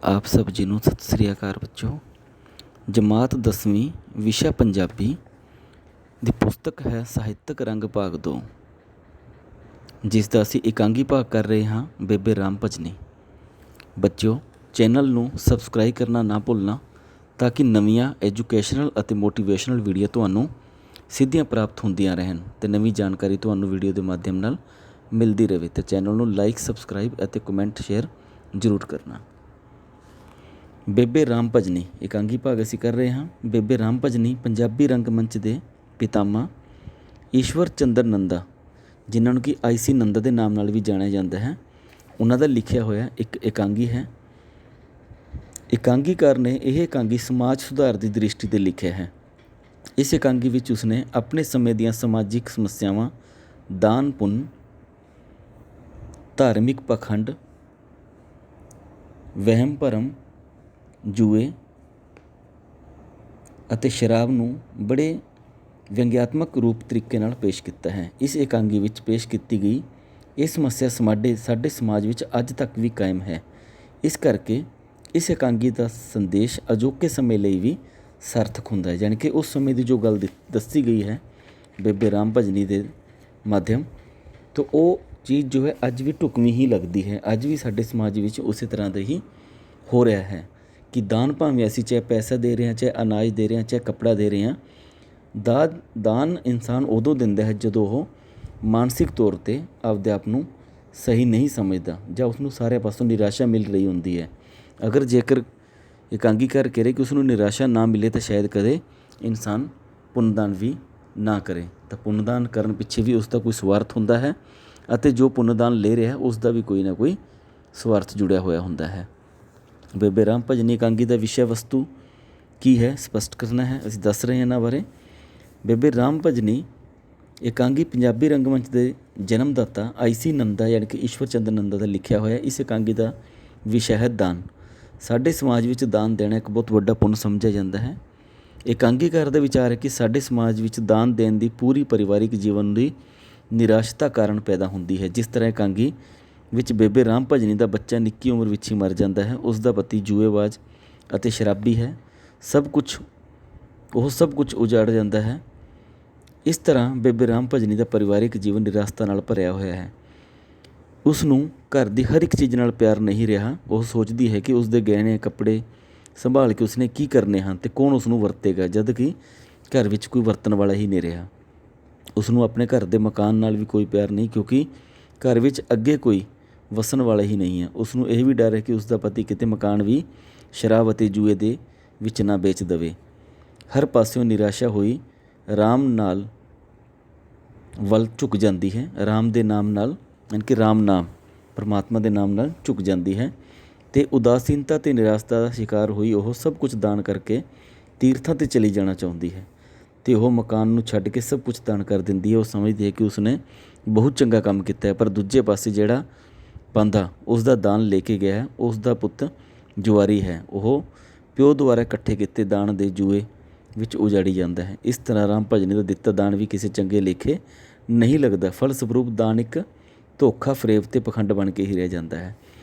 ਆਪ ਸਭ ਜੀ ਨੂੰ ਸਤਿ ਸ੍ਰੀ ਅਕਾਲ ਬੱਚੋ। ਜਮਾਤ 10ਵੀਂ ਵਿਸ਼ਾ ਪੰਜਾਬੀ ਦੀ ਪੁਸਤਕ ਹੈ ਸਾਹਿਤਕ ਰੰਗ ਭਾਗ 2, ਜਿਸ ਦਾ ਅਸੀਂ ਇਕਾਂਗੀ ਭਾਗ ਕਰ ਰਹੇ ਹਾਂ ਬੇਬੇ ਰਾਮ ਭਜਨੀ। ਬੱਚਿਓ, ਚੈਨਲ ਨੂੰ ਸਬਸਕ੍ਰਾਈਬ ਕਰਨਾ ਨਾ ਭੁੱਲਣਾ ਤਾਂ ਕਿ ਨਵੀਆਂ ਐਜੂਕੇਸ਼ਨਲ ਅਤੇ ਮੋਟੀਵੇਸ਼ਨਲ ਵੀਡੀਓ ਤੁਹਾਨੂੰ ਸਿੱਧੀਆਂ ਪ੍ਰਾਪਤ ਹੁੰਦੀਆਂ ਰਹਿਣ ਅਤੇ ਨਵੀਂ ਜਾਣਕਾਰੀ ਤੁਹਾਨੂੰ ਵੀਡੀਓ ਦੇ ਮਾਧਿਅਮ ਨਾਲ ਮਿਲਦੀ ਰਹੇ। ਅਤੇ ਚੈਨਲ ਨੂੰ ਲਾਈਕ, ਸਬਸਕ੍ਰਾਈਬ ਅਤੇ ਕਮੈਂਟ ਸ਼ੇਅਰ ਜ਼ਰੂਰ ਕਰਨਾ। ਬੇਬੇ ਰਾਮ ਭਜਨੀ ਇਕਾਂਗੀ ਭਾਗ ਅਸੀਂ ਕਰ ਰਹੇ ਹਾਂ। ਬੇਬੇ ਰਾਮ ਭਜਨੀ ਪੰਜਾਬੀ ਰੰਗਮੰਚ ਦੇ ਪਿਤਾਮਾ ਈਸ਼ਵਰ ਚੰਦਰ ਨੰਦਾ, ਜਿਨ੍ਹਾਂ ਨੂੰ ਕਿ IC ਨੰਦਾ ਦੇ ਨਾਮ ਨਾਲ ਵੀ ਜਾਣਿਆ ਜਾਂਦਾ ਹੈ, ਉਹਨਾਂ ਦਾ ਲਿਖਿਆ ਹੋਇਆ ਇੱਕ ਇਕਾਂਗੀ ਹੈ। ਇਕਾਂਗੀਕਾਰ ਨੇ ਇਹ ਇਕਾਂਗੀ ਸਮਾਜ ਸੁਧਾਰ ਦੀ ਦ੍ਰਿਸ਼ਟੀ 'ਤੇ ਲਿਖਿਆ ਹੈ। ਇਸ ਇਕਾਂਗੀ ਵਿੱਚ ਉਸਨੇ ਆਪਣੇ ਸਮੇਂ ਦੀਆਂ ਸਮਾਜਿਕ ਸਮੱਸਿਆਵਾਂ, ਦਾਨ ਪੁੰਨ, ਧਾਰਮਿਕ ਪਾਖੰਡ, ਵਹਿਮ ਭਰਮ, ਜੂਏ ਅਤੇ ਸ਼ਰਾਬ ਨੂੰ ਬੜੇ ਵਿਅੰਗਾਤਮਕ ਰੂਪ ਤਰੀਕੇ ਨਾਲ ਪੇਸ਼ ਕੀਤਾ ਹੈ। ਇਸ ਇਕਾਂਗੀ ਵਿੱਚ ਪੇਸ਼ ਕੀਤੀ ਗਈ ਇਹ ਸਮੱਸਿਆ ਸਾਡੇ ਸਮਾਜ ਵਿੱਚ ਅੱਜ ਤੱਕ ਵੀ ਕਾਇਮ ਹੈ। ਇਸ ਕਰਕੇ ਇਸ ਇਕਾਂਗੀ ਦਾ ਸੰਦੇਸ਼ ਅਜੋਕੇ ਸਮੇਂ ਲਈ ਵੀ ਸਾਰਥਕ ਹੁੰਦਾ ਹੈ। ਯਾਨੀ ਕਿ ਉਸ ਸਮੇਂ ਦੀ ਜੋ ਗੱਲ ਦੱਸੀ ਗਈ ਹੈ ਬੇਬੇ ਰਾਮ ਭਜਨੀ ਦੇ ਮਾਧਿਅਮ ਤੋਂ, ਉਹ ਚੀਜ਼ ਜੋ ਹੈ ਅੱਜ ਵੀ ਢੁਕਵੀਂ ਹੀ ਲੱਗਦੀ ਹੈ। ਅੱਜ ਵੀ ਸਾਡੇ ਸਮਾਜ ਵਿੱਚ ਉਸੇ ਤਰ੍ਹਾਂ ਦਾ ਹੀ ਹੋ ਰਿਹਾ ਹੈ ਕਿ ਦਾਨ ਭਾਵੇਂ ਅਸੀਂ ਚਾਹੇ ਪੈਸਾ ਦੇ ਰਹੇ ਹਾਂ, ਚਾਹੇ ਅਨਾਜ ਦੇ ਰਹੇ ਹਾਂ, ਚਾਹੇ ਕੱਪੜਾ ਦੇ ਰਹੇ ਹਾਂ, ਦਾਨ ਇਨਸਾਨ ਉਦੋਂ ਦਿੰਦਾ ਹੈ ਜਦੋਂ ਉਹ ਮਾਨਸਿਕ ਤੌਰ 'ਤੇ ਆਪਦੇ ਆਪ ਨੂੰ ਸਹੀ ਨਹੀਂ ਸਮਝਦਾ ਜਾਂ ਉਸਨੂੰ ਸਾਰੇ ਪਾਸੋਂ ਨਿਰਾਸ਼ਾ ਮਿਲ ਰਹੀ ਹੁੰਦੀ ਹੈ। ਜੇਕਰ ਇਕਾਂਗੀਕਾਰ ਕਰੇ ਕਿ ਉਸਨੂੰ ਨਿਰਾਸ਼ਾ ਨਾ ਮਿਲੇ ਤਾਂ ਸ਼ਾਇਦ ਕਦੇ ਇਨਸਾਨ ਪੁੰਨਦਾਨ ਵੀ ਨਾ ਕਰੇ। ਤਾਂ ਪੁੰਨਦਾਨ ਕਰਨ ਪਿੱਛੇ ਵੀ ਉਸਦਾ ਕੋਈ ਸਵਾਰਥ ਹੁੰਦਾ ਹੈ ਅਤੇ ਜੋ ਪੁੰਨਦਾਨ ਲੈ ਰਿਹਾ ਉਸ ਦਾ ਵੀ ਕੋਈ ਨਾ ਕੋਈ ਸਵਾਰਥ ਜੁੜਿਆ ਹੋਇਆ ਹੁੰਦਾ ਹੈ। ਬੇਬੇ ਰਾਮ ਭਜਨੀ ਇਕਾਂਗੀ ਦਾ ਵਿਸ਼ਾ ਵਸਤੂ ਕੀ ਹੈ ਸਪਸ਼ਟ ਕਰਨਾ ਹੈ, ਅਸੀਂ ਦੱਸ ਰਹੇ ਹਾਂ ਇਹਨਾਂ ਬਾਰੇ। ਬੇਬੇ ਰਾਮ ਭਜਨੀ ਇਕਾਂਗੀ ਪੰਜਾਬੀ ਰੰਗਮੰਚ ਦੇ ਜਨਮਦਾਤਾ IC ਨੰਦਾ ਯਾਨੀ ਕਿ ਈਸ਼ਵਰ ਚੰਦਰ ਨੰਦਾ ਦਾ ਲਿਖਿਆ ਹੋਇਆ। ਇਸ ਇਕਾਂਗੀ ਦਾ ਵਿਸ਼ਾ ਹੈ ਦਾਨ। ਸਾਡੇ ਸਮਾਜ ਵਿੱਚ ਦਾਨ ਦੇਣਾ ਇੱਕ ਬਹੁਤ ਵੱਡਾ ਪੁੰਨ ਸਮਝਿਆ ਜਾਂਦਾ ਹੈ। ਇਕਾਂਗੀਕਾਰ ਦਾ ਵਿਚਾਰ ਹੈ ਕਿ ਸਾਡੇ ਸਮਾਜ ਵਿੱਚ ਦਾਨ ਦੇਣ ਦੀ ਪੂਰੀ ਪਰਿਵਾਰਿਕ ਜੀਵਨ ਦੀ ਨਿਰਾਸ਼ਤਾ ਕਾਰਨ ਪੈਦਾ ਹੁੰਦੀ ਹੈ। ਜਿਸ ਤਰ੍ਹਾਂ ਇਕਾਂਗੀ ਵਿੱਚ ਬੇਬੇ ਰਾਮ ਭਜਨੀ ਦਾ ਬੱਚਾ ਨਿੱਕੀ ਉਮਰ ਵਿੱਚ ਹੀ ਮਰ ਜਾਂਦਾ ਹੈ, ਉਸ ਦਾ ਪਤੀ ਜੂਏਬਾਜ਼ ਅਤੇ ਸ਼ਰਾਬੀ ਹੈ, ਉਹ ਸਭ ਕੁਝ ਉਜਾੜ ਜਾਂਦਾ ਹੈ। ਇਸ ਤਰ੍ਹਾਂ ਬੇਬੇ ਰਾਮ ਭਜਨੀ ਦਾ ਪਰਿਵਾਰਿਕ ਜੀਵਨ ਨਿਰਾਸ਼ਤਾ ਨਾਲ ਭਰਿਆ ਹੋਇਆ ਹੈ। ਉਸ ਨੂੰ ਘਰ ਦੀ ਹਰ ਇੱਕ ਚੀਜ਼ ਨਾਲ ਪਿਆਰ ਨਹੀਂ ਰਿਹਾ। ਉਹ ਸੋਚਦੀ ਹੈ ਕਿ ਉਸ ਦੇ ਗਹਿਣੇ ਕੱਪੜੇ ਸੰਭਾਲ ਕੇ ਉਸਨੇ ਕੀ ਕਰਨੇ ਹਨ ਅਤੇ ਕੌਣ ਉਸ ਨੂੰ ਵਰਤੇਗਾ, ਜਦ ਕਿ ਘਰ ਵਿੱਚ ਕੋਈ ਵਰਤਣ ਵਾਲਾ ਹੀ ਨਹੀਂ ਰਿਹਾ। ਉਸ ਨੂੰ ਆਪਣੇ ਘਰ ਦੇ ਮਕਾਨ ਨਾਲ ਵੀ ਕੋਈ ਪਿਆਰ ਨਹੀਂ, ਕਿਉਂਕਿ ਘਰ ਵਿੱਚ ਅੱਗੇ ਕੋਈ ਵਸਣ ਵਾਲਾ ਹੀ ਨਹੀਂ ਹੈ। ਉਸ ਨੂੰ ਇਹ ਵੀ ਡਰ ਹੈ ਕਿ ਉਸ ਦਾ ਪਤੀ ਕਿਤੇ ਮਕਾਨ ਵੀ ਸ਼ਰਾਬ ਅਤੇ ਜੂਏ ਦੇ ਵਿੱਚ ਨਾ ਵੇਚ ਦੇਵੇ। ਹਰ ਪਾਸਿਓਂ ਨਿਰਾਸ਼ਾ ਹੋਈ ਰਾਮ ਨਾਲ ਵੱਲ ਝੁਕ ਜਾਂਦੀ ਹੈ। ਰਾਮ ਦੇ ਨਾਮ ਨਾਲ ਯਾਨੀ ਕਿ ਰਾਮ ਨਾਮ ਪਰਮਾਤਮਾ ਦੇ ਨਾਮ ਨਾਲ ਝੁਕ ਜਾਂਦੀ ਹੈ ਅਤੇ ਉਦਾਸੀਨਤਾ ਅਤੇ ਨਿਰਾਸ਼ਤਾ ਦਾ ਸ਼ਿਕਾਰ ਹੋਈ ਉਹ ਸਭ ਕੁਝ ਦਾਨ ਕਰਕੇ ਤੀਰਥਾਂ 'ਤੇ ਚਲੀ ਜਾਣਾ ਚਾਹੁੰਦੀ ਹੈ ਅਤੇ ਉਹ ਮਕਾਨ ਨੂੰ ਛੱਡ ਕੇ ਸਭ ਕੁਝ ਦਾਨ ਕਰ ਦਿੰਦੀ ਹੈ। ਉਹ ਸਮਝਦੀ ਹੈ ਕਿ ਉਸਨੇ ਬਹੁਤ ਚੰਗਾ ਕੰਮ ਕੀਤਾ ਹੈ, ਪਰ ਦੂਜੇ ਪਾਸੇ ਜਿਹੜਾ ਬੰਦਾ ਉਸ ਦਾ ਦਾਨ ਲੈ ਕੇ ਗਿਆ, ਉਸ ਦਾ ਪੁੱਤ ਜੁਆਰੀ ਹੈ, ਉਹ ਪਿਓ ਦੁਆਰਾ ਇਕੱਠੇ ਕੀਤੇ ਦਾਨ ਦੇ ਜੂਏ ਵਿੱਚ ਉਜਾੜੀ ਜਾਂਦਾ ਹੈ। ਇਸ ਤਰ੍ਹਾਂ ਰਾਮ ਭਜਨੀ ਦਾ ਦਿੱਤਾ ਦਾਨ ਵੀ ਕਿਸੇ ਚੰਗੇ ਲੇਖੇ ਨਹੀਂ ਲੱਗਦਾ। ਫਲਸਰੂਪ ਦਾਨ ਇੱਕ ਧੋਖਾ, ਫਰੇਬ ਅਤੇ ਪਖੰਡ ਬਣ ਕੇ ਹੀ ਰਹਿ ਜਾਂਦਾ ਹੈ।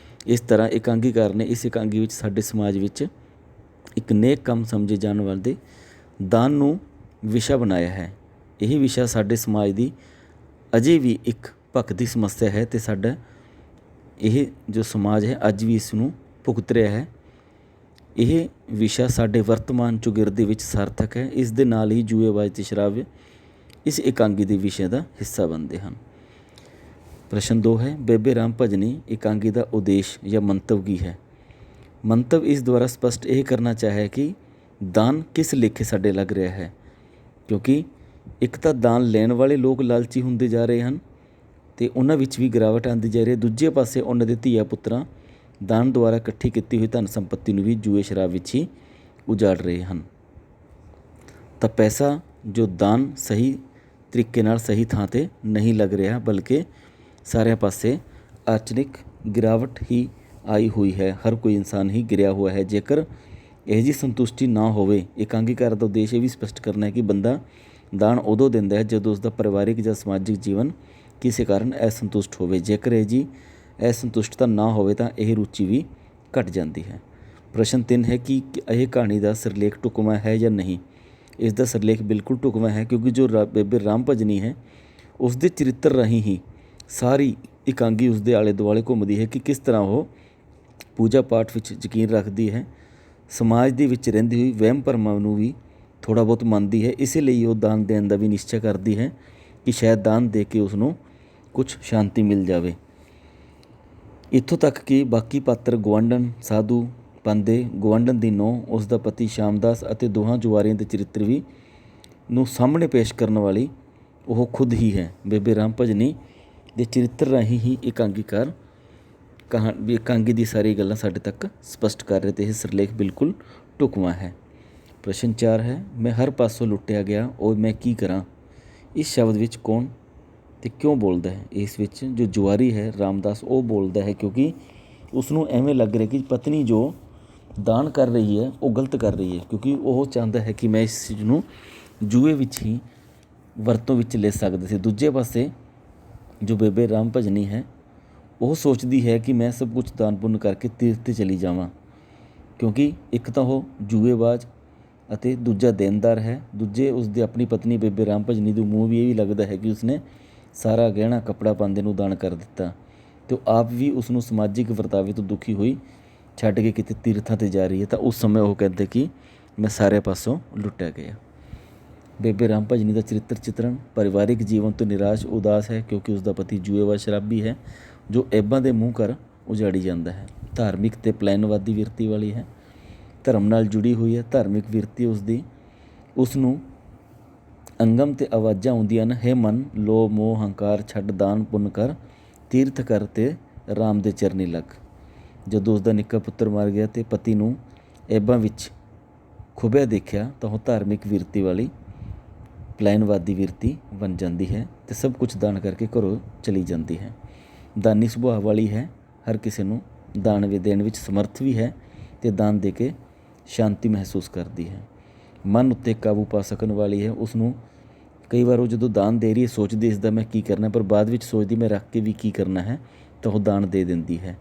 ਇਸ ਤਰ੍ਹਾਂ ਇਕਾਂਗੀਕਾਰ ਨੇ ਇਸ ਇਕਾਂਗੀ ਵਿੱਚ ਸਾਡੇ ਸਮਾਜ ਵਿੱਚ ਇੱਕ ਨੇਕ ਕੰਮ ਸਮਝੇ ਜਾਣ ਵਾਲੇ ਦਾਨ ਨੂੰ ਵਿਸ਼ਾ ਬਣਾਇਆ ਹੈ। ਇਹ ਵਿਸ਼ਾ ਸਾਡੇ ਸਮਾਜ ਦੀ ਅਜੇ ਵੀ ਇੱਕ ਭਖਦੀ ਸਮੱਸਿਆ ਹੈ ਅਤੇ ਸਾਡਾ ਇਹ ਜੋ ਸਮਾਜ ਹੈ ਅੱਜ ਵੀ ਇਸ ਨੂੰ ਭੁਗਤ ਰਿਹਾ ਹੈ। ਇਹ ਵਿਸ਼ਾ ਸਾਡੇ ਵਰਤਮਾਨ ਚੌਗਿਰਦੇ ਵਿੱਚ ਸਾਰਥਕ ਹੈ। ਇਸ ਦੇ ਨਾਲ ਹੀ ਜੂਏਬਾਜ਼ ਅਤੇ ਸ਼ਰਾਬ ਇਸ ਇਕਾਂਗੀ ਦੇ ਵਿਸ਼ੇ ਦਾ ਹਿੱਸਾ ਬਣਦੇ ਹਨ। ਪ੍ਰਸ਼ਨ 2 ਹੈ, ਬੇਬੇ ਰਾਮ ਭਜਨੀ ਇਕਾਂਗੀ ਦਾ ਉਦੇਸ਼ ਜਾਂ ਮੰਤਵ ਕੀ ਹੈ? ਮੰਤਵ ਇਸ ਦੁਆਰਾ ਸਪਸ਼ਟ ਇਹ ਕਰਨਾ ਚਾਹਿਆ ਕਿ ਦਾਨ ਕਿਸ ਲੇਖੇ ਸਾਡੇ ਲੱਗ ਰਿਹਾ ਹੈ, ਕਿਉਂਕਿ ਇੱਕ ਤਾਂ ਦਾਨ ਲੈਣ ਵਾਲੇ ਲੋਕ ਲਾਲਚੀ ਹੁੰਦੇ ਜਾ ਰਹੇ ਹਨ ਅਤੇ ਉਹਨਾਂ ਵਿੱਚ ਵੀ ਗਿਰਾਵਟ ਆਉਂਦੀ ਜਾ ਰਹੀ ਹੈ। ਦੂਜੇ ਪਾਸੇ ਉਹਨਾਂ ਦੇ ਧੀਆਂ ਪੁੱਤਰਾਂ ਦਾਨ ਦੁਆਰਾ ਇਕੱਠੀ ਕੀਤੀ ਹੋਈ ਧਨ ਸੰਪੱਤੀ ਨੂੰ ਵੀ ਜੂਏ ਸ਼ਰਾਬ ਵਿੱਚ ਹੀ ਉਜਾੜ ਰਹੇ ਹਨ। ਤਾਂ ਪੈਸਾ ਜੋ ਦਾਨ ਸਹੀ ਤਰੀਕੇ ਨਾਲ ਸਹੀ ਥਾਂ 'ਤੇ ਨਹੀਂ ਲੱਗ ਰਿਹਾ, ਬਲਕਿ ਸਾਰਿਆਂ ਪਾਸੇ ਅਚਾਨਕ ਗਿਰਾਵਟ ਹੀ ਆਈ ਹੋਈ ਹੈ। ਹਰ ਕੋਈ ਇਨਸਾਨ ਹੀ ਗਿਰਿਆ ਹੋਇਆ ਹੈ। ਜੇਕਰ ਇਹ ਜਿਹੀ ਸੰਤੁਸ਼ਟੀ ਨਾ ਹੋਵੇ, ਇਕਾਂਗੀਕਾਰ ਦਾ ਉਦੇਸ਼ ਇਹ ਵੀ ਸਪਸ਼ਟ ਕਰਨਾ ਹੈ ਕਿ ਬੰਦਾ ਦਾਨ ਉਦੋਂ ਦਿੰਦਾ ਹੈ ਜਦੋਂ ਉਸਦਾ ਪਰਿਵਾਰਿਕ ਜਾਂ ਸਮਾਜਿਕ ਜੀਵਨ ਕਿਸੇ ਕਾਰਨ ਅਸੰਤੁਸ਼ਟ ਹੋਵੇ। ਜੇਕਰ ਇਹ ਜੀ ਅਸੰਤੁਸ਼ਟਤਾ ਨਾ ਹੋਵੇ ਤਾਂ ਇਹ ਰੁਚੀ ਵੀ ਘਟ ਜਾਂਦੀ ਹੈ। ਪ੍ਰਸ਼ਨ 3 ਹੈ ਕਿ ਇਹ ਕਹਾਣੀ ਦਾ ਸਿਰਲੇਖ ਢੁਕਵਾਂ ਹੈ ਜਾਂ ਨਹੀਂ। ਇਸ ਦਾ ਸਿਰਲੇਖ ਬਿਲਕੁਲ ਢੁਕਵਾਂ ਹੈ, ਕਿਉਂਕਿ ਜੋ ਬੇਬੇ ਰਾਮ ਭਜਨੀ ਹੈ ਉਸ ਦੇ ਚਰਿੱਤਰ ਰਾਹੀਂ ਹੀ ਸਾਰੀ ਇਕਾਂਗੀ ਉਸ ਦੇ ਆਲੇ ਦੁਆਲੇ ਘੁੰਮਦੀ ਹੈ ਕਿ ਕਿਸ ਤਰ੍ਹਾਂ ਉਹ ਪੂਜਾ ਪਾਠ ਵਿੱਚ ਯਕੀਨ ਰੱਖਦੀ ਹੈ, ਸਮਾਜ ਦੇ ਵਿੱਚ ਰਹਿੰਦੀ ਹੋਈ ਵਹਿਮ ਭਰਮਾਂ ਨੂੰ ਵੀ ਥੋੜ੍ਹਾ ਬਹੁਤ ਮੰਨਦੀ ਹੈ। ਇਸੇ ਲਈ ਉਹ ਦਾਨ ਦੇਣ ਦਾ ਵੀ ਨਿਸ਼ਚਾ ਕਰਦੀ ਹੈ ਕਿ ਸ਼ਾਇਦ ਦਾਨ ਦੇ ਕੇ ਉਸਨੂੰ ਕੁਛ ਸ਼ਾਂਤੀ ਮਿਲ ਜਾਵੇ। ਇੱਥੋਂ ਤੱਕ ਕਿ ਬਾਕੀ ਪਾਤਰ ਗੁਆਂਢਣ ਸਾਧੂ ਪਾਂਦੇ, ਗੁਆਂਢਣ ਦੀ ਨੂੰਹ, ਉਸ ਦਾ ਪਤੀ ਸ਼ਾਮਦਾਸ ਅਤੇ ਦੋਹਾਂ ਜੁਆਰੀਆਂ ਦੇ ਚਰਿੱਤਰ ਵੀ ਨੂੰ ਸਾਹਮਣੇ ਪੇਸ਼ ਕਰਨ ਵਾਲੀ ਉਹ ਖੁਦ ਹੀ ਹੈ। ਬੇਬੇ ਰਾਮ ਭਜਨੀ ਦੇ ਚਰਿੱਤਰ ਰਾਹੀਂ ਹੀ ਇਕਾਂਗੀਕਾਰ ਇਕਾਂਗੀ ਦੀ ਸਾਰੀ ਗੱਲਾਂ ਸਾਡੇ ਤੱਕ ਸਪਸ਼ਟ ਕਰ ਰਹੇ, ਅਤੇ ਇਹ ਸਿਰਲੇਖ ਬਿਲਕੁਲ ਢੁਕਵਾਂ ਹੈ। ਪ੍ਰਸ਼ਨ 4 ਹੈ, ਮੈਂ ਹਰ ਪਾਸੋਂ ਲੁੱਟਿਆ ਗਿਆ, ਉਹ ਮੈਂ ਕੀ ਕਰਾਂ। ਇਸ ਸ਼ਬਦ ਵਿੱਚ ਕੌਣ ਅਤੇ ਕਿਉਂ ਬੋਲਦਾ ਹੈ। ਇਸ ਵਿੱਚ ਜੋ ਜੁਆਰੀ ਹੈ ਰਾਮਦਾਸ, ਉਹ ਬੋਲਦਾ ਹੈ ਕਿਉਂਕਿ ਉਸਨੂੰ ਐਵੇਂ ਲੱਗ ਰਿਹਾ ਕਿ ਪਤਨੀ ਜੋ ਦਾਨ ਕਰ ਰਹੀ ਹੈ ਉਹ ਗਲਤ ਕਰ ਰਹੀ ਹੈ, ਕਿਉਂਕਿ ਉਹ ਚਾਹੁੰਦਾ ਹੈ ਕਿ ਮੈਂ ਇਸ ਚੀਜ਼ ਨੂੰ ਜੂਏ ਵਿੱਚ ਹੀ ਵਰਤੋਂ ਵਿੱਚ ਲੈ ਸਕਦਾ ਸੀ। ਦੂਜੇ ਪਾਸੇ ਜੋ ਬੇਬੇ ਰਾਮ ਭਜਨੀ ਹੈ ਉਹ ਸੋਚਦੀ ਹੈ ਕਿ ਮੈਂ ਸਭ ਕੁਝ ਦਾਨ ਪੁੰਨ ਕਰਕੇ ਤੀਰਥ 'ਤੇ ਚਲੀ ਜਾਵਾਂ, ਕਿਉਂਕਿ ਇੱਕ ਤਾਂ ਉਹ ਜੂਏਬਾਜ਼ ਅਤੇ ਦੂਜਾ ਦੇਣਦਾਰ ਹੈ। ਦੂਜੇ ਉਸਦੀ ਆਪਣੀ ਪਤਨੀ ਬੇਬੇ ਰਾਮ ਭਜਨੀ ਦੇ ਮੂੰਹ ਵੀ ਇਹ ਵੀ ਲੱਗਦਾ ਹੈ ਕਿ ਉਸਨੇ ਸਾਰਾ ਗਹਿਣਾ ਕੱਪੜਾ ਪਾਂਦੇ ਨੂੰ ਦਾਨ ਕਰ ਦਿੱਤਾ, ਅਤੇ ਉਹ ਆਪ ਵੀ ਉਸਨੂੰ ਸਮਾਜਿਕ ਵਰਤਾਵੇ ਤੋਂ ਦੁਖੀ ਹੋਈ ਛੱਡ ਕੇ ਕਿਤੇ ਤੀਰਥਾਂ 'ਤੇ ਜਾ ਰਹੀ ਹੈ। ਤਾਂ ਉਸ ਸਮੇਂ ਉਹ ਕਹਿੰਦੇ ਕਿ ਮੈਂ ਸਾਰੇ ਪਾਸੋਂ ਲੁੱਟਿਆ ਗਿਆ। ਬੇਬੇ ਰਾਮ ਭਜਨੀ ਦਾ ਚਰਿੱਤਰ ਚਿਤਰਣ ਪਰਿਵਾਰਿਕ ਜੀਵਨ ਤੋਂ ਨਿਰਾਸ਼ ਉਦਾਸ ਹੈ, ਕਿਉਂਕਿ ਉਸਦਾ ਪਤੀ ਜੂਏਬਾਜ਼ ਸ਼ਰਾਬੀ ਹੈ ਜੋ ਐਬਾਂ ਦੇ ਮੂੰਹ ਕਰ ਉਜਾੜੀ ਜਾਂਦਾ ਹੈ। ਧਾਰਮਿਕ ਅਤੇ ਪਲਾਇਨਵਾਦੀ ਵਿਰਤੀ ਵਾਲੀ ਹੈ, ਧਰਮ ਨਾਲ ਜੁੜੀ ਹੋਈ ਹੈ। ਧਾਰਮਿਕ ਵਿਰਤੀ ਉਸ ਨੂੰ ਅੰਗਮ ਅਤੇ ਆਵਾਜ਼ਾਂ ਆਉਂਦੀਆਂ ਹਨ, ਹੈ ਮਨ ਲੋਭ ਮੋਹ ਹੰਕਾਰ ਛੱਡ, ਦਾਨ ਪੁੰਨ ਕਰ, ਤੀਰਥ ਕਰ ਤੇ ਰਾਮ ਦੇ ਚਰਨੀ ਲੱਗ। ਜਦੋਂ ਉਸਦਾ ਨਿੱਕਾ ਪੁੱਤਰ ਮਰ ਗਿਆ ਅਤੇ ਪਤੀ ਨੂੰ ਐਬਾਂ ਵਿੱਚ ਖੁੱਭਿਆ ਦੇਖਿਆ ਤਾਂ ਉਹ ਧਾਰਮਿਕ ਵਿਰਤੀ ਵਾਲੀ ਪਲਾਇਨਵਾਦੀ ਵਿਰਤੀ ਬਣ ਜਾਂਦੀ ਹੈ ਅਤੇ ਸਭ ਕੁਝ ਦਾਨ ਕਰਕੇ ਘਰੋਂ ਚਲੀ ਜਾਂਦੀ ਹੈ। ਦਾਨੀ ਸੁਭਾਅ ਵਾਲੀ ਹੈ, ਹਰ ਕਿਸੇ ਨੂੰ ਦਾਨ ਦੇਣ ਵਿੱਚ ਸਮਰਥ ਵੀ ਹੈ ਅਤੇ ਦਾਨ ਦੇ ਕੇ ਸ਼ਾਂਤੀ ਮਹਿਸੂਸ ਕਰਦੀ ਹੈ। ਮਨ ਉੱਤੇ ਕਾਬੂ ਪਾ ਸਕਣ ਵਾਲੀ ਹੈ। ਉਸਨੂੰ ਕਈ ਵਾਰ ਉਹ ਜਦੋਂ ਦਾਨ ਦੇ ਰਹੀ ਹੈ ਸੋਚਦੀ ਇਸ ਦਾ ਮੈਂ ਕੀ ਕਰਨਾ, ਪਰ ਬਾਅਦ ਵਿੱਚ ਸੋਚਦੀ ਮੈਂ ਰੱਖ ਕੇ ਵੀ ਕੀ ਕਰਨਾ ਹੈ, ਤਾਂ ਉਹ ਦਾਨ ਦੇ ਦਿੰਦੀ ਹੈ।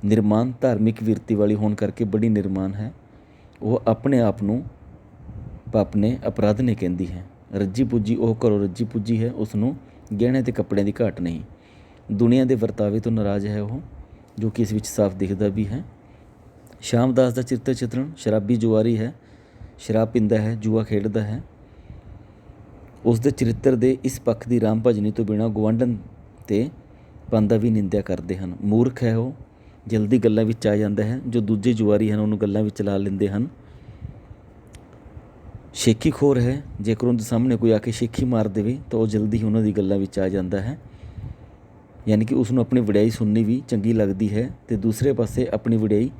ਨਿਰਮਾਨ ਧਾਰਮਿਕ ਵਿਰਤੀ ਵਾਲੀ ਹੋਣ ਕਰਕੇ ਬੜੀ ਨਿਰਮਾਨ ਹੈ। ਉਹ ਆਪਣੇ ਆਪ ਨੂੰ ਪਾਪ ਨੇ ਅਪਰਾਧ ਨੇ ਕਹਿੰਦੀ ਹੈ। ਰੱਜੀ ਪੁੱਜੀ ਉਹ ਘਰੋਂ ਰੱਜੀ ਪੁੱਜੀ ਹੈ, ਉਸਨੂੰ ਗਹਿਣੇ ਅਤੇ ਕੱਪੜਿਆਂ ਦੀ ਘਾਟ ਨਹੀਂ। ਦੁਨੀਆ ਦੇ ਵਰਤਾਵੇ ਤੋਂ ਨਾਰਾਜ਼ ਹੈ ਉਹ, ਜੋ ਕਿ ਇਸ ਵਿੱਚ ਸਾਫ਼ ਦਿਖਦਾ ਵੀ ਹੈ। ਸ਼ਾਮਦਾਸ ਦਾ ਚਰਿੱਤਰ ਚਿਤਰਣ ਸ਼ਰਾਬੀ ਜੁਆਰੀ ਹੈ, ਸ਼ਰਾਬ ਪੀਂਦਾ ਹੈ, ਜੂਆ ਖੇਡਦਾ ਹੈ। ਉਸ ਦੇ ਚਰਿੱਤਰ ਦੇ ਇਸ ਪੱਖ ਦੀ ਰਾਮ ਭਜਨੀ ਤੋਂ ਬਿਨਾਂ ਗੁਆਂਢਣ ਅਤੇ ਪਾਂਦਾ ਵੀ ਨਿੰਦਿਆ ਕਰਦੇ ਹਨ। ਮੂਰਖ ਹੈ ਉਹ, ਜਲਦੀ ਗੱਲਾਂ ਵਿੱਚ ਆ ਜਾਂਦਾ ਹੈ। ਜੋ ਦੂਜੇ ਜੁਆਰੀ ਹਨ ਉਹਨੂੰ ਗੱਲਾਂ ਵਿੱਚ ਲਾ ਲੈਂਦੇ ਹਨ। ਸ਼ੇਖੀਖੋਰ ਹੈ, ਜੇਕਰ ਉਹਦੇ ਸਾਹਮਣੇ ਕੋਈ ਆ ਕੇ ਸ਼ੇਖੀ ਮਾਰ ਦੇਵੇ ਤਾਂ ਉਹ ਜਲਦੀ ਹੀ ਉਹਨਾਂ ਦੀ ਗੱਲਾਂ ਵਿੱਚ ਆ ਜਾਂਦਾ ਹੈ, ਯਾਨੀ ਕਿ ਉਸਨੂੰ ਆਪਣੀ ਵਡਿਆਈ ਸੁਣਨੀ ਵੀ ਚੰਗੀ ਲੱਗਦੀ ਹੈ, ਅਤੇ ਦੂਸਰੇ ਪਾਸੇ ਆਪਣੀ ਵਡਿਆਈ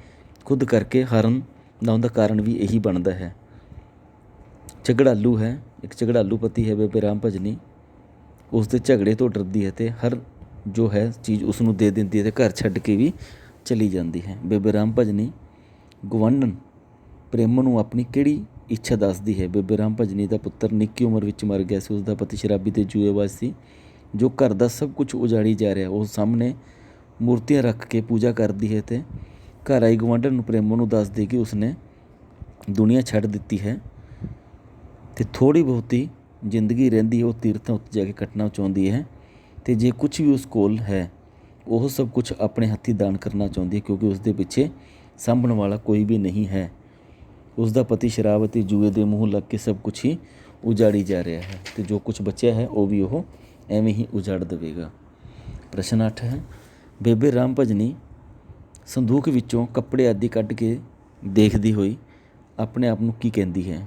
ਖੁਦ ਕਰਕੇ ਹਾਰਨ ਦਾ ਉਹਦਾ ਕਾਰਨ ਵੀ ਇਹੀ ਬਣਦਾ ਹੈ। ਝਗੜਾਲੂ ਹੈ, ਇੱਕ ਝਗੜਾਲੂ ਪਤੀ ਹੈ ਬੇਬੇ ਰਾਮ ਭਜਨੀ। ਉਸ ਦੇ ਝਗੜੇ ਤੋਂ ਡਰਦੀ ਹੈ ਅਤੇ ਹਰ ਜੋ ਹੈ ਚੀਜ਼ ਉਸਨੂੰ ਦੇ ਦਿੰਦੀ ਹੈ ਅਤੇ ਘਰ ਛੱਡ ਕੇ ਵੀ ਚਲੀ ਜਾਂਦੀ ਹੈ। ਬੇਬੇ ਰਾਮ ਭਜਨੀ ਗੁਆਂਢਣ ਪ੍ਰੇਮ ਨੂੰ ਆਪਣੀ ਕਿਹੜੀ ਇੱਛਾ ਦੱਸਦੀ ਹੈ। ਬੇਬੇ ਰਾਮ ਭਜਨੀ ਦਾ ਪੁੱਤਰ ਨਿੱਕੀ ਉਮਰ ਵਿੱਚ ਮਰ ਗਿਆ ਸੀ। ਉਸਦਾ ਪਤੀ ਸ਼ਰਾਬੀ ਅਤੇ ਜੂਏਬਾਜ਼ ਸੀ, ਜੋ ਘਰ ਦਾ ਸਭ ਕੁਝ ਉਜਾੜੀ ਜਾ ਰਿਹਾ। ਉਹ ਸਾਹਮਣੇ ਮੂਰਤੀਆਂ ਰੱਖ ਕੇ ਪੂਜਾ ਕਰਦੀ ਹੈ ਅਤੇ ਘਰ ਆਈ ਗੁਆਂਢਣ ਨੂੰ ਪ੍ਰੇਮ ਨੂੰ ਦੱਸਦੀ ਕਿ ਉਸਨੇ ਦੁਨੀਆ ਛੱਡ ਦਿੱਤੀ ਹੈ ਅਤੇ ਥੋੜ੍ਹੀ ਬਹੁਤੀ ਜ਼ਿੰਦਗੀ ਰਹਿੰਦੀ ਉਹ ਤੀਰਥਾਂ ਉੱਤੇ ਜਾ ਕੇ ਕੱਟਣਾ ਚਾਹੁੰਦੀ ਹੈ, ਅਤੇ ਜੇ ਕੁਛ ਵੀ ਉਸ ਕੋਲ ਹੈ ਉਹ ਸਭ ਕੁਝ ਆਪਣੇ ਹੱਥੀਂ ਦਾਨ ਕਰਨਾ ਚਾਹੁੰਦੀ ਹੈ, ਕਿਉਂਕਿ ਉਸ ਦੇ ਪਿੱਛੇ ਸਾਂਭਣ ਵਾਲਾ ਕੋਈ ਵੀ ਨਹੀਂ ਹੈ। ਉਸ ਦਾ ਪਤੀ ਸ਼ਰਾਬ ਅਤੇ ਜੂਏ ਦੇ ਮੂੰਹ ਲੱਗ ਕੇ ਸਭ ਕੁਝ ਹੀ ਉਜਾੜੀ ਜਾ ਰਿਹਾ ਹੈ, ਅਤੇ ਜੋ ਕੁਝ ਬਚਿਆ ਹੈ ਉਹ ਵੀ ਉਹ ਐਵੇਂ ਹੀ ਉਜਾੜ ਦੇਵੇਗਾ। ਪ੍ਰਸ਼ਨ 8 ਹੈ, ਬੇਬੇ ਰਾਮ ਭਜਨੀ ਸੰਦੂਕ ਵਿੱਚੋਂ ਕੱਪੜੇ ਆਦਿ ਕੱਢ ਕੇ ਦੇਖਦੀ ਹੋਈ ਆਪਣੇ ਆਪ ਨੂੰ ਕੀ ਕਹਿੰਦੀ ਹੈ।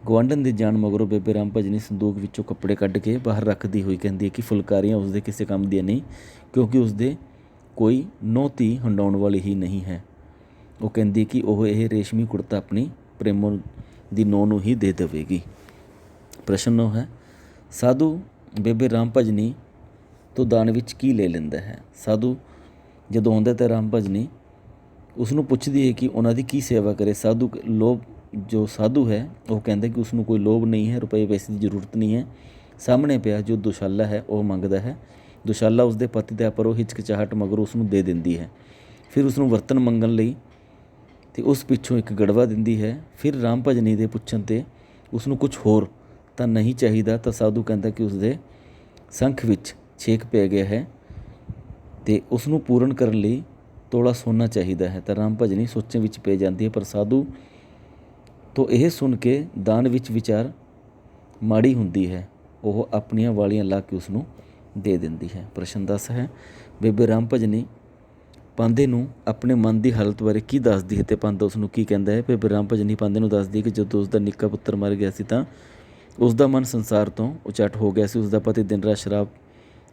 ਗੁਆਂਢਣ ਦੇ ਜਾਣ ਮਗਰੋਂ ਬੇਬੇ ਰਾਮ ਭਜਨੀ ਸੰਦੂਕ ਵਿੱਚੋਂ ਕੱਪੜੇ ਕੱਢ ਕੇ ਬਾਹਰ ਰੱਖਦੀ ਹੋਈ ਕਹਿੰਦੀ ਹੈ ਕਿ ਫੁਲਕਾਰੀਆਂ ਉਸਦੇ ਕਿਸੇ ਕੰਮ ਦੀਆਂ ਨਹੀਂ, ਕਿਉਂਕਿ ਉਸਦੇ ਕੋਈ ਨੂੰਹ ਧੀ ਹੰਡਾਉਣ ਵਾਲੀ ਹੀ ਨਹੀਂ ਹੈ। ਉਹ ਕਹਿੰਦੀ ਕਿ ਉਹ ਇਹ ਰੇਸ਼ਮੀ ਕੁੜਤਾ ਆਪਣੀ ਪ੍ਰੇਮੋ ਦੀ ਨੂੰਹ ਨੂੰ ਹੀ ਦੇ ਦੇਵੇਗੀ। ਪ੍ਰਸ਼ਨ 9 ਹੈ, ਸਾਧੂ ਬੇਬੇ ਰਾਮ ਭਜਨੀ ਤੋਂ ਦਾਨ ਵਿੱਚ ਕੀ ਲੈ ਲੈਂਦਾ ਹੈ। ਸਾਧੂ ਜਦੋਂ ਆਉਂਦਾ ਤਾਂ ਰਾਮ ਭਜਨੀ ਉਸਨੂੰ ਪੁੱਛਦੀ ਹੈ ਕਿ ਉਹਨਾਂ ਦੀ ਕੀ ਸੇਵਾ ਕਰੇ। ਜੋ ਸਾਧੂ ਹੈ ਉਹ ਕਹਿੰਦਾ ਕਿ ਉਸਨੂੰ ਕੋਈ ਲੋਭ ਨਹੀਂ ਹੈ, ਰੁਪਏ ਪੈਸੇ ਦੀ ਜ਼ਰੂਰਤ ਨਹੀਂ ਹੈ। ਸਾਹਮਣੇ ਪਿਆ ਜੋ ਦੁਸ਼ਾਲਾ ਹੈ ਉਹ ਮੰਗਦਾ ਹੈ। ਦੁਸ਼ਾਲਾ ਉਸਦੇ ਪਤੀ ਦਾ, ਪਰ ਉਹ ਹਿਚਕਚਾਹਟ ਮਗਰੋਂ ਉਸਨੂੰ ਦੇ ਦਿੰਦੀ ਹੈ। ਫਿਰ ਉਸਨੂੰ ਬਰਤਨ ਮੰਗਣ ਲਈ ਤੇ ਉਸ ਪਿੱਛੋਂ ਇੱਕ ਗੜਵਾ ਦਿੰਦੀ ਹੈ। ਫਿਰ ਰਾਮ ਭਜਨੀ ਦੇ ਪੁੱਛਣ 'ਤੇ ਉਸਨੂੰ ਕੁਝ ਹੋਰ ਤਾਂ ਨਹੀਂ ਚਾਹੀਦਾ ਤਾਂ ਸਾਧੂ ਕਹਿੰਦਾ ਕਿ ਉਸਦੇ ਸੰਖ ਵਿੱਚ ਛੇਕ ਪੈ ਗਿਆ ਹੈ ਅਤੇ ਉਸ ਨੂੰ ਪੂਰਨ ਕਰਨ ਲਈ ਤੋਲਾ ਸੋਨਾ ਚਾਹੀਦਾ ਹੈ। ਤਾਂ ਰਾਮ ਭਜਨੀ ਸੋਚਾਂ ਵਿੱਚ ਪੈ ਜਾਂਦੀ ਹੈ, ਪਰ ਸਾਧੂ ਤੋਂ ਇਹ ਸੁਣ ਕੇ ਦਾਨ ਵਿੱਚ ਵਿਚਾਰ ਮਾੜੀ ਹੁੰਦੀ ਹੈ। ਉਹ ਆਪਣੀਆਂ ਵਾਲੀਆਂ ਲਾ ਕੇ ਉਸ ਨੂੰ ਦੇ ਦਿੰਦੀ ਹੈ। ਪ੍ਰਸ਼ਨ 10 ਹੈ, ਬੇਬੇ ਰਾਮ ਭਜਨੀ ਪਾਂਧੇ ਨੂੰ ਆਪਣੇ ਮਨ ਦੀ ਹਾਲਤ ਬਾਰੇ ਕੀ ਦੱਸਦੀ ਹੈ ਅਤੇ ਪਾਂਧਾ ਉਸ ਨੂੰ ਕੀ ਕਹਿੰਦਾ ਹੈ। ਬੇਬੇ ਰਾਮ ਭਜਨੀ ਪਾਂਧੇ ਨੂੰ ਦੱਸਦੀ ਹੈ ਕਿ ਜਦੋਂ ਉਸ ਦਾ ਨਿੱਕਾ ਪੁੱਤਰ ਮਰ ਗਿਆ ਸੀ ਤਾਂ ਉਸ ਦਾ ਮਨ ਸੰਸਾਰ ਤੋਂ ਉਚਟ ਹੋ ਗਿਆ ਸੀ। ਉਸ ਦਾ ਪਤੀ ਦਿਨ ਰਾਤ ਸ਼ਰਾਬ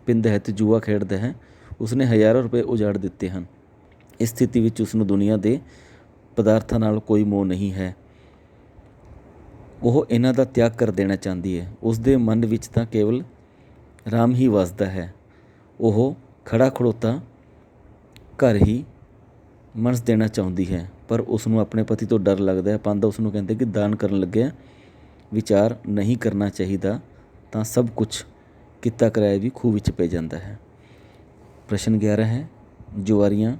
ਪੀਂਦਾ ਹੈ ਅਤੇ ਜੂਆ ਖੇਡਦਾ ਹੈ। ਉਸਨੇ ਹਜ਼ਾਰਾਂ ਰੁਪਏ ਉਜਾੜ ਦਿੱਤੇ ਹਨ। ਇਸ ਸਥਿਤੀ ਵਿੱਚ ਉਸ ਨੂੰ ਦੁਨੀਆ ਦੇ ਪਦਾਰਥਾਂ ਨਾਲ ਕੋਈ ਮੋਹ ਨਹੀਂ ਹੈ। ਉਹ ਇਹਨਾਂ ਦਾ ਤਿਆਗ ਕਰ ਦੇਣਾ ਚਾਹੁੰਦੀ ਹੈ। ਉਸ ਦੇ ਮਨ ਵਿੱਚ ਤਾਂ ਕੇਵਲ ਰਾਮ ਹੀ ਵਸਦਾ ਹੈ। ਉਹ ਖੜਾ ਖੜੋਤਾ ਘਰ ਹੀ ਮਨਸ ਦੇਣਾ ਚਾਹੁੰਦੀ ਹੈ, ਪਰ ਉਸ ਨੂੰ ਆਪਣੇ ਪਤੀ ਤੋਂ ਡਰ ਲੱਗਦਾ ਹੈ। ਪਾਂਧਾ ਉਸ ਨੂੰ ਕਹਿੰਦੇ ਕਿ ਦਾਨ ਕਰਨ ਲੱਗਿਆ ਵਿਚਾਰ ਨਹੀਂ ਕਰਨਾ ਚਾਹੀਦਾ, ਤਾਂ ਸਭ ਕੁਛ ਕੀਤਾ ਕਰਾਇਆ ਵੀ ਖੂਹ ਵਿੱਚ ਪੈ ਜਾਂਦਾ ਹੈ। ਪ੍ਰਸ਼ਨ 11 ਹੈ, ਜੁਆਰੀਆਂ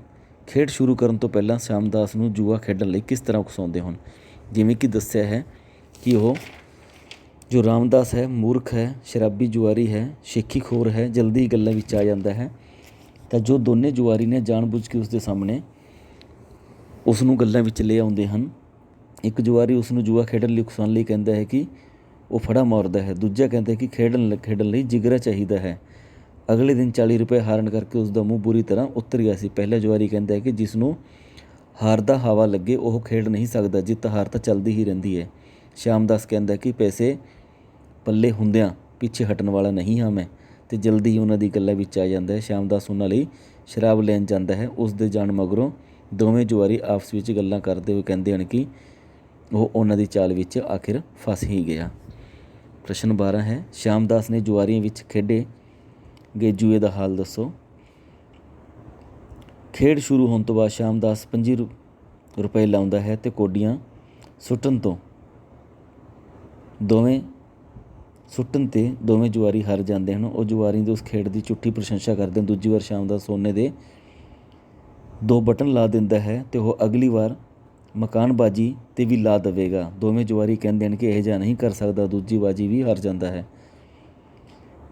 ਖੇਡ ਸ਼ੁਰੂ ਕਰਨ ਤੋਂ ਪਹਿਲਾਂ ਸ਼ਾਮਦਾਸ ਨੂੰ ਜੂਆ ਖੇਡਣ ਲਈ ਕਿਸ ਤਰ੍ਹਾਂ ਉਕਸਾਉਂਦੇ ਹਨ। ਜਿਵੇਂ ਕਿ ਦੱਸਿਆ ਹੈ ਕਿ ਉਹ ਜੋ ਰਾਮਦਾਸ ਹੈ ਮੂਰਖ ਹੈ, ਸ਼ਰਾਬੀ ਜੁਆਰੀ ਹੈ, ਸ਼ੇਖੀਖੋਰ ਹੈ, ਜਲਦੀ ਗੱਲਾਂ ਵਿੱਚ ਆ ਜਾਂਦਾ ਹੈ। ਤਾਂ ਜੋ ਦੋਨੇ ਜੁਆਰੀ ਨੇ ਜਾਣਬੁੱਝ ਕੇ ਉਸ ਦੇ ਸਾਹਮਣੇ ਉਸ ਨੂੰ ਗੱਲਾਂ ਵਿੱਚ ਲੈ ਆਉਂਦੇ ਹਨ। ਇੱਕ ਜੁਆਰੀ ਉਸ ਨੂੰ ਜੂਆ ਖੇਡਣ ਲਈ ਉਕਸਾਉਣ ਲਈ ਕਹਿੰਦਾ ਹੈ ਕਿ ਉਹ ਫੜਾ ਮਾਰਦਾ ਹੈ। ਦੂਜਾ ਕਹਿੰਦਾ ਕਿ ਖੇਡਣ ਲਈ ਜਿਗਰਾ ਚਾਹੀਦਾ ਹੈ। ਅਗਲੇ ਦਿਨ 40 ਰੁਪਏ ਹਾਰਨ ਕਰਕੇ ਉਸ ਦਾ ਮੂੰਹ ਬੁਰੀ ਤਰ੍ਹਾਂ ਉਤਰ ਗਿਆ ਸੀ। ਪਹਿਲਾ ਜੁਆਰੀ ਕਹਿੰਦਾ ਹੈ ਕਿ ਜਿਸ ਨੂੰ ਹਾਰ ਦਾ ਹਵਾ ਲੱਗੇ ਉਹ ਖੇਡ ਨਹੀਂ ਸਕਦਾ, ਜਿੱਤ ਹਾਰ ਤਾਂ ਚੱਲਦੀ ਹੀ ਰਹਿੰਦੀ ਹੈ। ਸ਼ਾਮਦਾਸ ਕਹਿੰਦਾ ਕਿ ਪੈਸੇ ਪੱਲੇ ਹੁੰਦਿਆਂ ਪਿੱਛੇ ਹਟਣ ਵਾਲਾ ਨਹੀਂ ਹਾਂ ਮੈਂ, ਅਤੇ ਜਲਦੀ ਹੀ ਉਹਨਾਂ ਦੀ ਗੱਲਾਂ ਵਿੱਚ ਆ ਜਾਂਦਾ ਹੈ। ਸ਼ਾਮਦਾਸ ਉਹਨਾਂ ਲਈ ਸ਼ਰਾਬ ਲੈਣ ਜਾਂਦਾ ਹੈ। ਉਸ ਦੇ ਜਾਣ ਮਗਰੋਂ ਦੋਵੇਂ ਜੁਆਰੀ ਆਪਸ ਵਿੱਚ ਗੱਲਾਂ ਕਰਦੇ ਹੋਏ ਕਹਿੰਦੇ ਹਨ ਕਿ ਉਹ ਉਹਨਾਂ ਦੀ ਚਾਲ ਵਿੱਚ ਆਖਿਰ ਫਸ ਹੀ ਗਿਆ। ਪ੍ਰਸ਼ਨ 12 ਹੈ, ਸ਼ਾਮਦਾਸ ਨੇ ਜੁਆਰੀਆਂ ਵਿੱਚ ਖੇਡੇ ਗਏ ਜੂਏ ਦਾ ਹਾਲ ਦੱਸੋ। ਖੇਡ ਸ਼ੁਰੂ ਹੋਣ ਤੋਂ ਬਾਅਦ ਸ਼ਾਮਦਾਸ 25 ਰੁਪਏ ਲਾਉਂਦਾ ਹੈ ਅਤੇ ਕੋਡੀਆਂ ਸੁੱਟਣ ਤੇ ਦੋਵੇਂ ਜੁਆਰੀ ਹਾਰ ਜਾਂਦੇ ਹਨ। ਉਹ ਜੁਆਰੀ ਦੇ ਉਸ ਖੇਡ ਦੀ ਝੂਠੀ ਪ੍ਰਸ਼ੰਸਾ ਕਰਦੇ ਹਨ। ਦੂਜੀ ਵਾਰ ਸ਼ਾਮਦਾਸ ਸੋਨੇ ਦੇ 2 ਬਟਨ ਲਾ ਦਿੰਦਾ ਹੈ ਅਤੇ ਉਹ ਅਗਲੀ ਵਾਰ ਮਕਾਨਬਾਜੀ 'ਤੇ ਵੀ ਲਾ ਦੇਵੇਗਾ। ਦੋਵੇਂ ਜੁਆਰੀ ਕਹਿੰਦੇ ਹਨ ਕਿ ਇਹ ਜਿਹਾ ਨਹੀਂ ਕਰ ਸਕਦਾ। ਦੂਜੀ ਬਾਜੀ ਵੀ ਹਾਰ ਜਾਂਦਾ ਹੈ।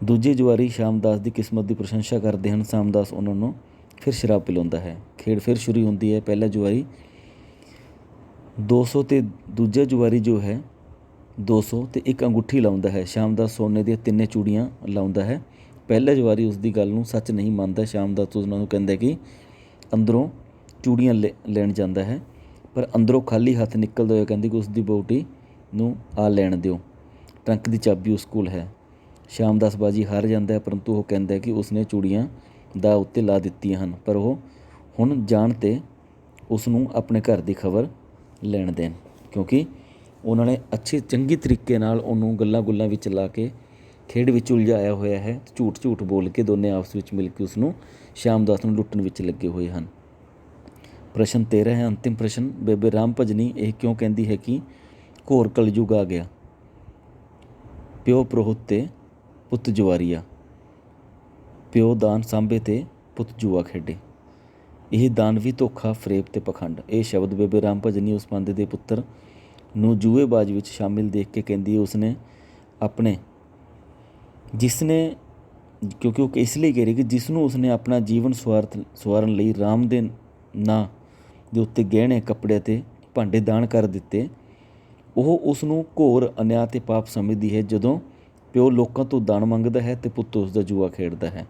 ਦੂਜੇ ਜੁਆਰੀ ਸ਼ਾਮਦਾਸ ਦੀ ਕਿਸਮਤ ਦੀ ਪ੍ਰਸ਼ੰਸਾ ਕਰਦੇ ਹਨ। ਸ਼ਾਮਦਾਸ ਉਹਨਾਂ ਨੂੰ ਫਿਰ ਸ਼ਰਾਬ ਪਿਲਾਉਂਦਾ ਹੈ। ਖੇਡ ਫਿਰ ਸ਼ੁਰੂ ਹੁੰਦੀ ਹੈ। ਪਹਿਲਾ ਜੁਆਰੀ 200 ਅਤੇ ਦੂਜਾ ਜੁਆਰੀ ਜੋ ਹੈ 200 ਅਤੇ ਇੱਕ ਅੰਗੂਠੀ ਲਾਉਂਦਾ ਹੈ। ਸ਼ਾਮਦਾਸ ਸੋਨੇ ਦੀਆਂ 3 ਚੂੜੀਆਂ ਲਾਉਂਦਾ ਹੈ। ਪਹਿਲਾ ਜੁਆਰੀ ਉਸ ਦੀ ਗੱਲ ਨੂੰ ਸੱਚ ਨਹੀਂ ਮੰਨਦਾ। ਸ਼ਾਮਦਾਸ ਉਹਨਾਂ ਨੂੰ ਕਹਿੰਦਾ ਕਿ ਅੰਦਰੋਂ ਚੂੜੀਆਂ ਲੈਣ ਜਾਂਦਾ ਹੈ, ਪਰ ਅੰਦਰੋਂ ਖਾਲੀ ਹੱਥ ਨਿਕਲਦਾ ਹੋਇਆ ਕਹਿੰਦੀ ਕਿ ਉਸ ਦੀ ਵਹੁਟੀ ਨੂੰ ਆ ਲੈਣ ਦਿਓ, ਟਰੰਕ ਦੀ ਚਾਬੀ ਉਸ ਕੋਲ ਹੈ। ਸ਼ਾਮਦਾਸ ਬਾਜੀ ਹਾਰ ਜਾਂਦਾ ਹੈ, ਪਰੰਤੂ ਉਹ ਕਹਿੰਦਾ ਕਿ ਉਸਨੇ ਚੂੜੀਆਂ ਦਾ ਉੱਤੇ ਲਾ ਦਿੱਤੀਆਂ ਹਨ, ਪਰ ਉਹ ਹੁਣ ਜਾਣ 'ਤੇ ਉਸ ਨੂੰ ਆਪਣੇ ਘਰ ਦੀ ਖਬਰ ਲੈਣ ਦੇਣ, ਕਿਉਂਕਿ ਉਹਨਾਂ ਨੇ ਚੰਗੀ ਤਰੀਕੇ ਨਾਲ ਉਹਨੂੰ ਗੱਲਾਂ ਗੁੱਲਾਂ ਵਿੱਚ ਲਾ ਕੇ ਖੇਡ ਵਿੱਚ ਉਲਝਾਇਆ ਹੋਇਆ ਹੈ। ਝੂਠ ਬੋਲ ਕੇ ਦੋਨੇ ਆਪਸ ਵਿੱਚ ਮਿਲ ਕੇ ਉਸ ਨੂੰ ਸ਼ਾਮਦਾਸ ਨੂੰ ਲੁੱਟਣ ਵਿੱਚ ਲੱਗੇ ਹੋਏ ਹਨ। ਪ੍ਰਸ਼ਨ 13 ਹੈ, ਅੰਤਿਮ ਪ੍ਰਸ਼ਨ, ਬੇਬੇ ਰਾਮ ਭਜਨੀ ਇਹ ਕਿਉਂ ਕਹਿੰਦੀ ਹੈ ਕਿ ਘੋਰ ਕਲਯੁਗ ਆ ਗਿਆ, ਪਿਓ ਪ੍ਰੋਹਤ ਤੇ ਪੁੱਤ ਜੁਆਰੀਆ, ਪਿਓ ਦਾਨ ਸਾਂਭੇ ਤੇ ਪੁੱਤ ਜੂਆ ਖੇਡੇ, ਇਹ ਦਾਨਵੀ ਧੋਖਾ, ਫਰੇਬ ਤੇ ਪਖੰਡ। ਇਹ ਸ਼ਬਦ ਬੇਬੇ ਰਾਮ ਭਜਨੀ ਉਸ ਪਾਂਧੇ ਦੇ ਪੁੱਤਰ ਨੂੰ ਜੂਏਬਾਜ਼ ਵਿੱਚ ਸ਼ਾਮਿਲ ਦੇਖ ਕੇ ਕਹਿੰਦੀ ਹੈ। ਕਿਉਂਕਿ ਉਹ ਇਸ ਲਈ ਕਹਿ ਰਹੀ ਕਿ ਜਿਸ ਨੂੰ ਉਸਨੇ ਆਪਣਾ ਜੀਵਨ ਸਵਾਰਨ ਲਈ ਰਾਮ ਦੇ ਨਾਂ ਦੇ ਉੱਤੇ ਗਹਿਣੇ, ਕੱਪੜੇ ਅਤੇ ਭਾਂਡੇ ਦਾਨ ਕਰ ਦਿੱਤੇ, ਉਹ ਉਸ ਨੂੰ ਘੋਰ ਅਨਿਆਂ ਅਤੇ ਪਾਪ ਸਮਝਦੀ ਹੈ। ਜਦੋਂ ਪਿਓ ਲੋਕਾਂ ਤੋਂ ਦਾਨ ਮੰਗਦਾ ਹੈ ਅਤੇ ਪੁੱਤ ਉਸ ਦਾ ਜੂਆ ਖੇਡਦਾ ਹੈ,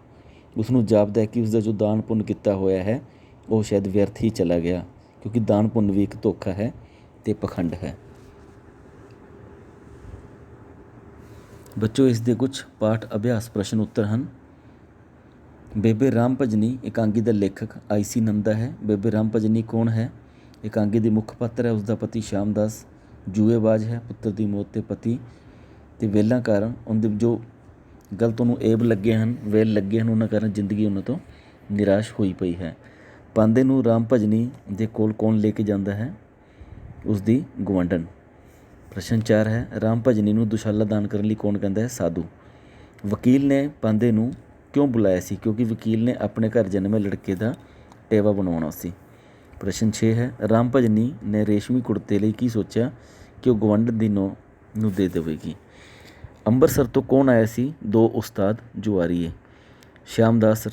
ਉਸ ਨੂੰ ਜਾਪਦਾ ਹੈ ਕਿ ਉਸ ਦਾ ਜੋ ਦਾਨ ਪੁੰਨ ਕੀਤਾ ਹੋਇਆ ਹੈ ਉਹ ਸ਼ਾਇਦ ਵਿਅਰਥ ਹੀ ਚਲਾ ਗਿਆ, ਕਿਉਂਕਿ ਦਾਨ ਪੁੰਨ ਵੀ ਇੱਕ ਧੋਖਾ ਹੈ ਅਤੇ ਪਖੰਡ ਹੈ। ਬੱਚੋ, ਇਸ ਦੇ ਕੁਝ ਪਾਠ ਅਭਿਆਸ ਪ੍ਰਸ਼ਨ ਉੱਤਰ ਹਨ। ਬੇਬੇ ਰਾਮ ਭਜਨੀ ਇਕਾਂਗੀ ਦਾ ਲੇਖਕ I.C. ਨੰਦਾ ਹੈ। ਬੇਬੇ ਰਾਮ ਭਜਨੀ ਕੌਣ ਹੈ? ਇਕਾਂਗੀ ਦੀ ਮੁੱਖ ਪਾਤਰ ਹੈ। ਉਸਦਾ ਪਤੀ ਸ਼ਾਮਦਾਸ ਜੂਏਬਾਜ਼ ਹੈ। ਪੁੱਤਰ ਦੀ ਮੌਤ ਤੇ ਪਤੀ ਤੇ ਵੇਲਾਂ ਕਾਰਨ ਉਹਦੇ ਜੋ ਗਲਤ ਉਹਨੂੰ ਏਬ ਲੱਗੇ ਹਨ, ਵੇਲ ਲੱਗੇ ਹਨ, ਉਹਨਾਂ ਕਾਰਨ ਜ਼ਿੰਦਗੀ ਉਹਨਾਂ ਤੋਂ ਨਿਰਾਸ਼ ਹੋਈ ਪਈ ਹੈ। ਪਾਂਧੇ ਨੂੰ ਰਾਮ ਭਜਨੀ ਦੇ ਕੋਲ ਕੌਣ ਲੈ ਕੇ ਜਾਂਦਾ ਹੈ? ਉਸਦੀ ਗੁਆਂਢਣ। ਪ੍ਰਸ਼ਨ 4 ਹੈ, ਰਾਮ ਭਜਨੀ ਨੂੰ ਦੁਸ਼ਾਲਾ ਦਾਨ ਕਰਨ ਲਈ ਕੌਣ ਕਹਿੰਦਾ ਹੈ? ਸਾਧੂ। ਵਕੀਲ ਨੇ ਪਾਂਧੇ ਨੂੰ ਕਿਉਂ ਬੁਲਾਇਆ ਸੀ? ਕਿਉਂਕਿ ਵਕੀਲ ਨੇ ਆਪਣੇ ਘਰ ਜਨਮੇ ਲੜਕੇ ਦਾ ਟੇਵਾ ਬਣਵਾਉਣਾ ਸੀ। ਪ੍ਰਸ਼ਨ 6 ਹੈ, ਰਾਮ ਭਜਨੀ ਨੇ ਰੇਸ਼ਮੀ ਕੁੜਤੇ ਲਈ ਕੀ ਸੋਚਿਆ ਕਿ ਉਹ ਗਵੰਡ ਦੀ ਨੂੰ ਦੇ ਦੇਵੇਗੀ। ਅੰਮ੍ਰਿਤਸਰ ਤੋਂ ਕੌਣ ਆਇਆ ਸੀ? 2 ਉਸਤਾਦ ਜੁਆਰੀਏ। ਸ਼ਿਆਮਦਾਸ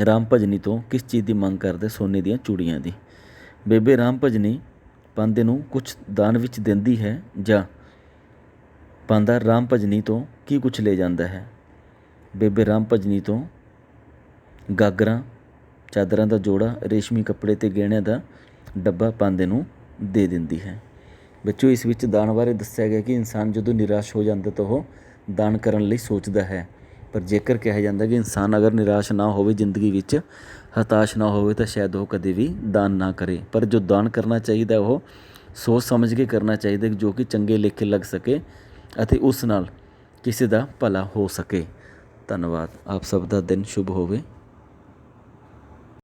ਰਾਮ ਭਜਨੀ ਤੋਂ ਕਿਸ ਚੀਜ਼ ਦੀ ਮੰਗ ਕਰਦੇ? ਸੋਨੇ ਦੀਆਂ ਚੂੜੀਆਂ ਦੀ। ਬੇਬੇ ਰਾਮ ਭਜਨੀ ਪਾਂਦੇ ਨੂੰ ਕੁਛ ਦਾਨ ਵਿੱਚ ਦਿੰਦੀ ਹੈ ਜਾਂ ਪਾਂਦਾ ਰਾਮ ਭਜਨੀ ਤੋਂ ਕੀ ਕੁਛ ਲੈ ਜਾਂਦਾ ਹੈ? ਬੇਬੇ ਰਾਮ ਭਜਨੀ ਤੋਂ ਗਾਗਰਾਂ, ਚਾਦਰਾਂ ਦਾ ਜੋੜਾ, ਰੇਸ਼ਮੀ ਕੱਪੜੇ ਅਤੇ ਗਹਿਣਿਆਂ ਦਾ ਡੱਬਾ ਪਾਂਦੇ ਨੂੰ ਦੇ ਦਿੰਦੀ ਹੈ। ਬੱਚਿਓ, ਇਸ ਵਿੱਚ ਦਾਨ ਬਾਰੇ ਦੱਸਿਆ ਗਿਆ ਕਿ ਇਨਸਾਨ ਜਦੋਂ ਨਿਰਾਸ਼ ਹੋ ਜਾਂਦਾ ਤਾਂ ਉਹ ਦਾਨ ਕਰਨ ਲਈ ਸੋਚਦਾ ਹੈ, ਪਰ ਜੇਕਰ ਕਿਹਾ ਜਾਂਦਾ ਕਿ ਇਨਸਾਨ ਅਗਰ ਨਿਰਾਸ਼ ਨਾ ਹੋਵੇ, ਜ਼ਿੰਦਗੀ ਵਿੱਚ ਹਤਾਸ਼ ਨਾ ਹੋਵੇ, ਤਾਂ ਸ਼ਾਇਦ ਉਹ ਕਦੇ ਵੀ ਦਾਨ ਨਾ ਕਰੇ। ਪਰ ਜੋ ਦਾਨ ਕਰਨਾ ਚਾਹੀਦਾ ਉਹ ਸੋਚ ਸਮਝ ਕੇ ਕਰਨਾ ਚਾਹੀਦਾ, ਜੋ ਕਿ ਚੰਗੇ ਲੇਖੇ ਲੱਗ ਸਕੇ ਅਤੇ ਉਸ ਨਾਲ ਕਿਸੇ ਦਾ ਭਲਾ ਹੋ ਸਕੇ। ਧੰਨਵਾਦ। ਆਪ ਸਭ ਦਾ ਦਿਨ ਸ਼ੁਭ ਹੋਵੇ।